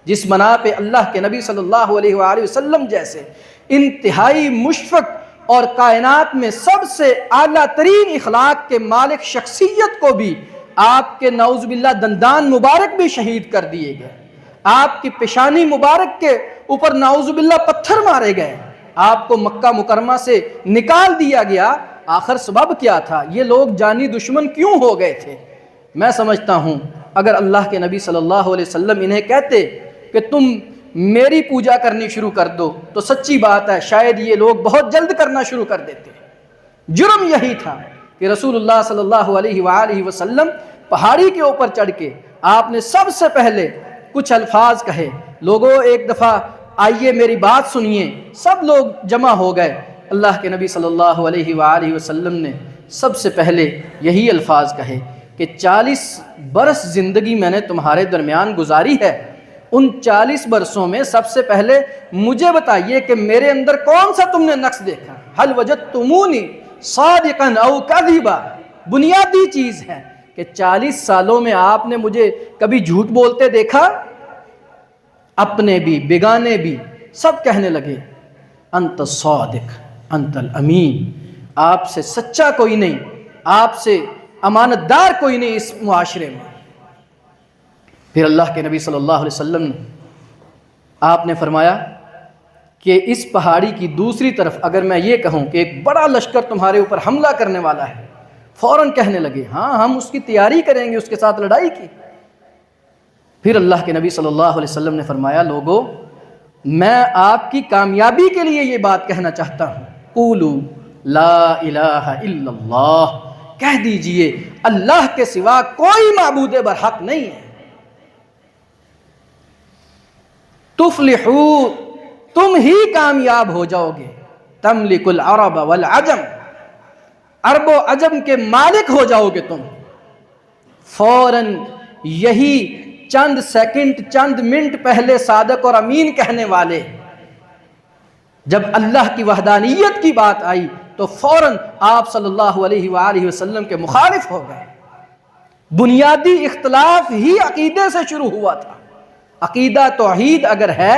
جس بنا پہ اللہ کے نبی صلی اللہ علیہ وآلہ وسلم جیسے انتہائی مشفق اور کائنات میں سب سے اعلیٰ ترین اخلاق کے مالک شخصیت کو بھی آپ کے نعوذ باللہ دندان مبارک بھی شہید کر دیے گئے، آپ کی پیشانی مبارک کے اوپر نعوذ باللہ پتھر مارے گئے، آپ کو مکہ مکرمہ سے نکال دیا گیا، آخر سبب کیا تھا؟ یہ لوگ جانی دشمن کیوں ہو گئے تھے؟ میں سمجھتا ہوں اگر اللہ کے نبی صلی اللہ علیہ وسلم انہیں کہتے کہ تم میری پوجا کرنی شروع کر دو تو سچی بات ہے شاید یہ لوگ بہت جلد کرنا شروع کر دیتے۔ جرم یہی تھا کہ رسول اللہ صلی اللہ علیہ وآلہ وسلم پہاڑی کے اوپر چڑھ کے آپ نے سب سے پہلے کچھ الفاظ کہے، لوگوں ایک دفعہ آئیے میری بات سنیے، سب لوگ جمع ہو گئے۔ اللہ کے نبی صلی اللہ علیہ وآلہ وسلم نے سب سے پہلے یہی الفاظ کہے کہ 40 برس زندگی میں نے تمہارے درمیان گزاری ہے، ان 40 برسوں میں سب سے پہلے مجھے بتائیے کہ میرے اندر کون سا تم نے نقص دیکھا؟ حل وجدتمونی صادقا او کذبا، بنیادی چیز ہے کہ 40 سالوں میں آپ نے مجھے کبھی جھوٹ بولتے دیکھا؟ اپنے بھی بیگانے بھی سب کہنے لگے انت الصادق انت الامین، آپ سے سچا کوئی نہیں، آپ سے امانت دار کوئی نہیں اس معاشرے میں۔ پھر اللہ کے نبی صلی اللہ علیہ وسلم نے آپ نے فرمایا کہ اس پہاڑی کی دوسری طرف اگر میں یہ کہوں کہ ایک بڑا لشکر تمہارے اوپر حملہ کرنے والا ہے، فوراً کہنے لگے ہاں ہم اس کی تیاری کریں گے، اس کے ساتھ لڑائی کی۔ پھر اللہ کے نبی صلی اللہ علیہ وسلم نے فرمایا لوگو میں آپ کی کامیابی کے لیے یہ بات کہنا چاہتا ہوں، قولوا لا الہ الا اللہ، کہہ دیجئے اللہ کے سوا کوئی معبود برحق نہیں ہے، تفلحو، تم ہی کامیاب ہو جاؤ گے، تملک العرب والعجم، عرب و عجم کے مالک ہو جاؤ گے تم۔ فوراً یہی چند سیکنڈ چند منٹ پہلے صادق اور امین کہنے والے جب اللہ کی وحدانیت کی بات آئی تو فوراً آپ صلی اللہ علیہ وآلہ وسلم کے مخالف ہو گئے۔ بنیادی اختلاف ہی عقیدے سے شروع ہوا تھا۔ عقیدہ توحید اگر ہے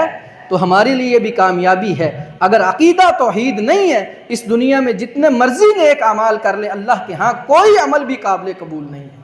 تو ہمارے لیے بھی کامیابی ہے، اگر عقیدہ توحید نہیں ہے اس دنیا میں جتنے مرضی نیک اعمال کر لے اللہ کے ہاں کوئی عمل بھی قابل قبول نہیں ہے۔